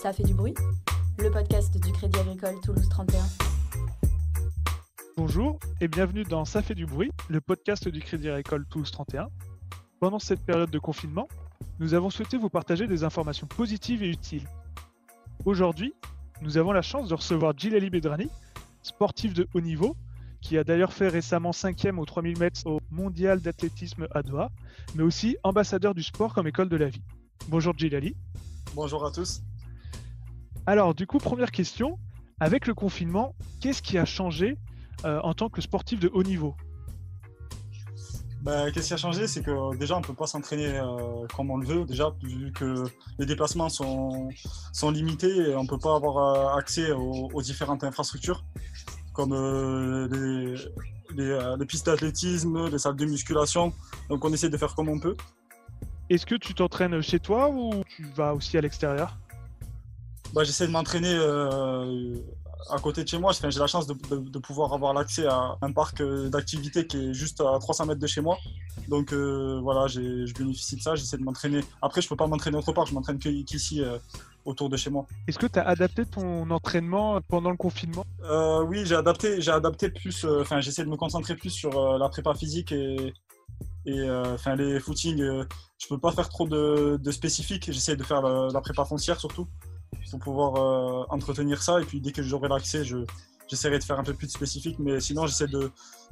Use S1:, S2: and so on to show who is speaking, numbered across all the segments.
S1: Ça fait du bruit, le podcast du Crédit Agricole Toulouse 31.
S2: Bonjour et bienvenue dans Ça fait du bruit, le podcast du Crédit Agricole Toulouse 31. Pendant cette période de confinement, nous avons souhaité vous partager des informations positives et utiles. Aujourd'hui, nous avons la chance de recevoir Djilali Bedrani, sportif de haut niveau, qui a d'ailleurs fait récemment 5e aux 3000 mètres au Mondial d'athlétisme à Doha, mais aussi ambassadeur du sport comme école de la vie. Bonjour Djilali.
S3: Bonjour à tous.
S2: Alors du coup, première question, avec le confinement, qu'est-ce qui a changé en tant que sportif de haut niveau ?
S3: Qu'est-ce qui a changé, c'est que déjà on ne peut pas s'entraîner comme on le veut, déjà vu que les déplacements sont limités et on ne peut pas avoir accès aux différentes infrastructures comme les pistes d'athlétisme, les salles de musculation, donc on essaie de faire comme on peut.
S2: Est-ce que tu t'entraînes chez toi ou tu vas aussi à l'extérieur ?
S3: J'essaie de m'entraîner à côté de chez moi. J'ai la chance de pouvoir avoir l'accès à un parc d'activités qui est juste à 300 mètres de chez moi. Donc je bénéficie de ça, j'essaie de m'entraîner. Après, je ne peux pas m'entraîner autre part, je m'entraîne qu'ici autour de chez moi.
S2: Est-ce que tu as adapté ton entraînement pendant le confinement ?
S3: Oui, j'ai adapté plus, j'essaie de me concentrer plus sur la prépa physique et les footings. Je ne peux pas faire trop de spécifiques, j'essaie de faire la prépa foncière surtout, pour pouvoir entretenir ça, et puis dès que j'aurai l'accès, j'essaierai de faire un peu plus de spécifique, mais sinon j'essaie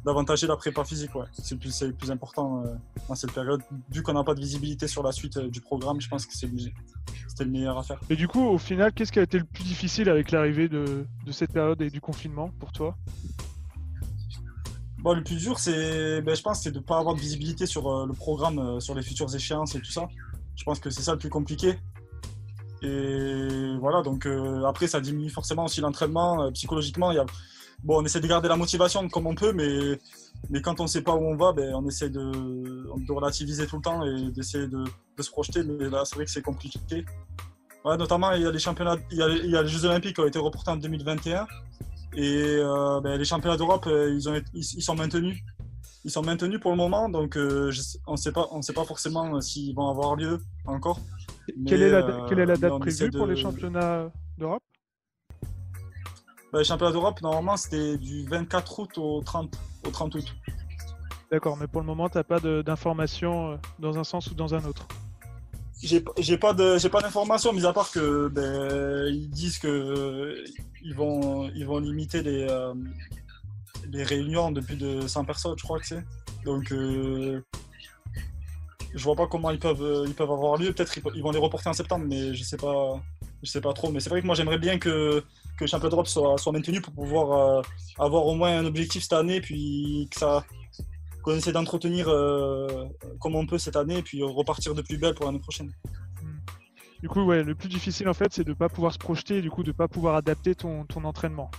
S3: d'avantager la prépa physique, ouais. C'est le plus important dans cette période. Vu qu'on n'a pas de visibilité sur la suite du programme, je pense que c'était le meilleur à faire.
S2: Et du coup, au final, qu'est-ce qui a été le plus difficile avec l'arrivée de cette période et du confinement pour toi ?
S3: Le plus dur, je pense, c'est de ne pas avoir de visibilité sur le programme, sur les futures échéances et tout ça. Je pense que c'est ça le plus compliqué. Et voilà, donc après ça diminue forcément aussi l'entraînement psychologiquement. On essaie de garder la motivation comme on peut, mais quand on ne sait pas où on va, on essaie de relativiser tout le temps et d'essayer de se projeter. Mais là, c'est vrai que c'est compliqué. Ouais, notamment, il y a les championnats, il y a les Jeux Olympiques qui ont été reportés en 2021 et les championnats d'Europe, ils sont maintenus. Ils sont maintenus pour le moment, donc on ne sait pas forcément s'ils vont avoir lieu encore.
S2: Quelle est la date prévue pour les championnats d'Europe ?
S3: Les championnats d'Europe, normalement, c'était du 24 août au 30 août.
S2: D'accord, mais pour le moment, tu n'as pas d'informations dans un sens ou dans un autre ?
S3: J'ai pas d'informations, mis à part que ils disent que ils vont limiter les réunions de plus de 100 personnes, je crois que c'est. Donc je vois pas comment ils peuvent avoir lieu. Peut-être ils vont les reporter en septembre, mais je sais pas trop. Mais c'est vrai que moi j'aimerais bien que le championnat d'Europe soit maintenu pour pouvoir avoir au moins un objectif cette année, puis qu'on essaie d'entretenir comme on peut cette année, et puis repartir de plus belle pour l'année prochaine.
S2: Du coup, ouais, le plus difficile en fait, c'est de ne pas pouvoir se projeter et du coup de ne pas pouvoir adapter ton entraînement.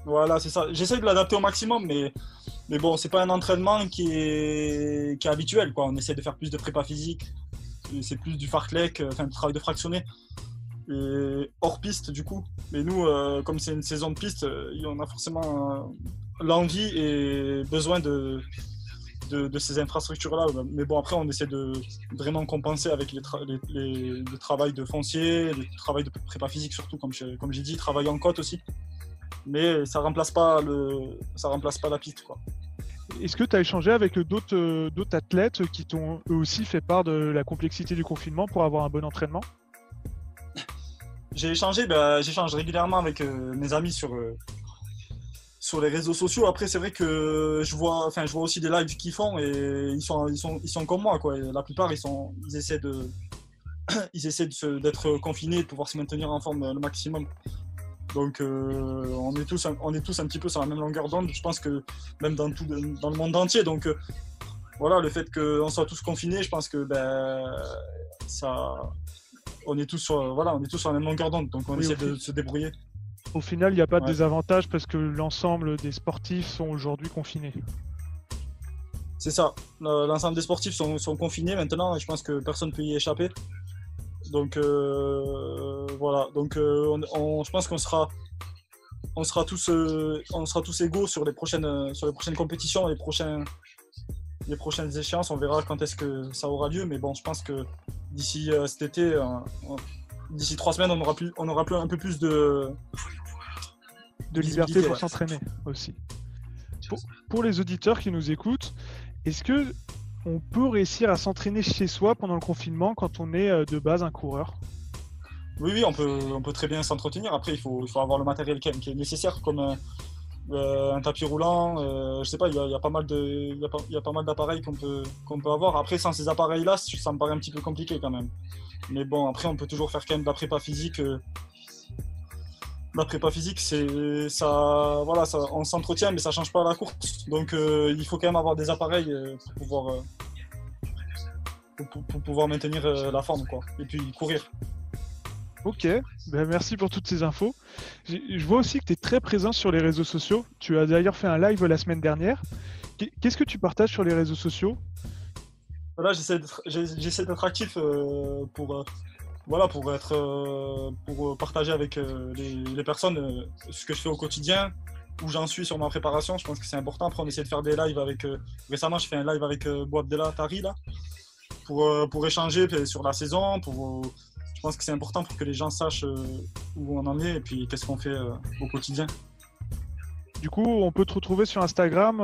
S3: Voilà, c'est ça. J'essaie de l'adapter au maximum, mais bon, c'est pas un entraînement qui est habituel, quoi. On essaie de faire plus de prépa physique, c'est plus du fartlek, du travail de fractionné, et hors piste du coup. Mais nous, comme c'est une saison de piste, on a forcément l'envie et besoin de ces infrastructures-là. Mais bon, après, on essaie de vraiment compenser avec le travail de foncier, le travail de prépa physique surtout, comme j'ai dit, travail en côte aussi. Mais ça remplace pas la piste, quoi.
S2: Est-ce que tu as échangé avec d'autres athlètes qui t'ont eux aussi fait part de la complexité du confinement pour avoir un bon entraînement ?
S3: J'échange régulièrement avec mes amis sur les réseaux sociaux. Après, c'est vrai que je vois aussi des lives qu'ils font et ils sont comme moi, quoi. Et la plupart, ils essaient d'être confinés, de pouvoir se maintenir en forme le maximum. Donc on est tous un petit peu sur la même longueur d'onde, je pense que même dans le monde entier. Donc voilà, le fait qu'on soit tous confinés, je pense que on est tous sur la même longueur d'onde, donc on essaie de se débrouiller.
S2: Au final, il n'y a pas de désavantage parce que l'ensemble des sportifs sont aujourd'hui confinés.
S3: C'est ça, l'ensemble des sportifs sont confinés maintenant et je pense que personne ne peut y échapper. Donc voilà, donc je pense qu'on sera tous égaux sur les prochaines compétitions, les prochaines échéances. On verra quand est-ce que ça aura lieu, mais bon, je pense que d'ici cet été, d'ici 3 semaines, on aura plus un peu plus de
S2: liberté pour
S3: ouais.
S2: s'entraîner aussi. Pour les auditeurs qui nous écoutent, est-ce que on peut réussir à s'entraîner chez soi pendant le confinement quand on est de base un coureur?
S3: Oui, on peut très bien s'entretenir. Après, il faut avoir le matériel qui est nécessaire, comme un tapis roulant. Je sais pas, il y a pas mal d'appareils qu'on peut avoir. Après, sans ces appareils-là, ça me paraît un petit peu compliqué quand même. Mais bon, après, on peut toujours faire quand même de la prépa physique. La prépa physique, c'est ça, voilà, ça, on s'entretient, mais ça change pas la course. Donc, il faut quand même avoir des appareils pour pouvoir maintenir la forme, quoi. Et puis courir.
S2: Ok, ben merci pour toutes ces infos. Je vois aussi que tu es très présent sur les réseaux sociaux. Tu as d'ailleurs fait un live la semaine dernière. Qu'est-ce que tu partages sur les réseaux sociaux?
S3: Là, j'essaie d'être actif pour partager avec les personnes ce que je fais au quotidien, où j'en suis sur ma préparation. Je pense que c'est important. Après, on essaie de faire des lives avec... récemment, je fais un live avec Boabdella Tari, là, pour échanger sur la saison. Je pense que c'est important pour que les gens sachent où on en est et puis qu'est-ce qu'on fait au quotidien.
S2: Du coup, on peut te retrouver sur Instagram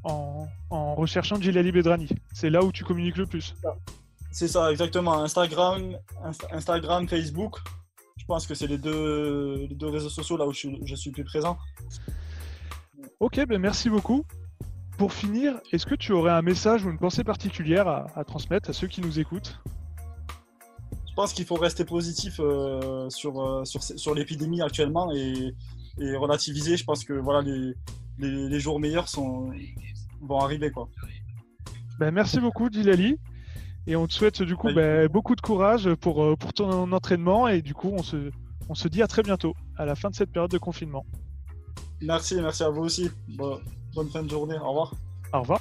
S2: en recherchant Djilali Bedrani. C'est là où tu communiques le plus.
S3: C'est ça, exactement. Instagram, Facebook. Je pense que c'est les deux réseaux sociaux là où je suis plus présent.
S2: Ok, ben merci beaucoup. Pour finir, est-ce que tu aurais un message ou une pensée particulière à transmettre à ceux qui nous écoutent?
S3: Je pense qu'il faut rester positif sur l'épidémie actuellement et relativiser. Je pense que voilà, les jours meilleurs vont arriver, quoi.
S2: Ben, merci beaucoup, Djilali. Et on te souhaite du coup beaucoup de courage pour ton entraînement. Et du coup, on se dit à très bientôt, à la fin de cette période de confinement.
S3: Merci à vous aussi. Bonne fin de journée. Au revoir.
S2: Au revoir.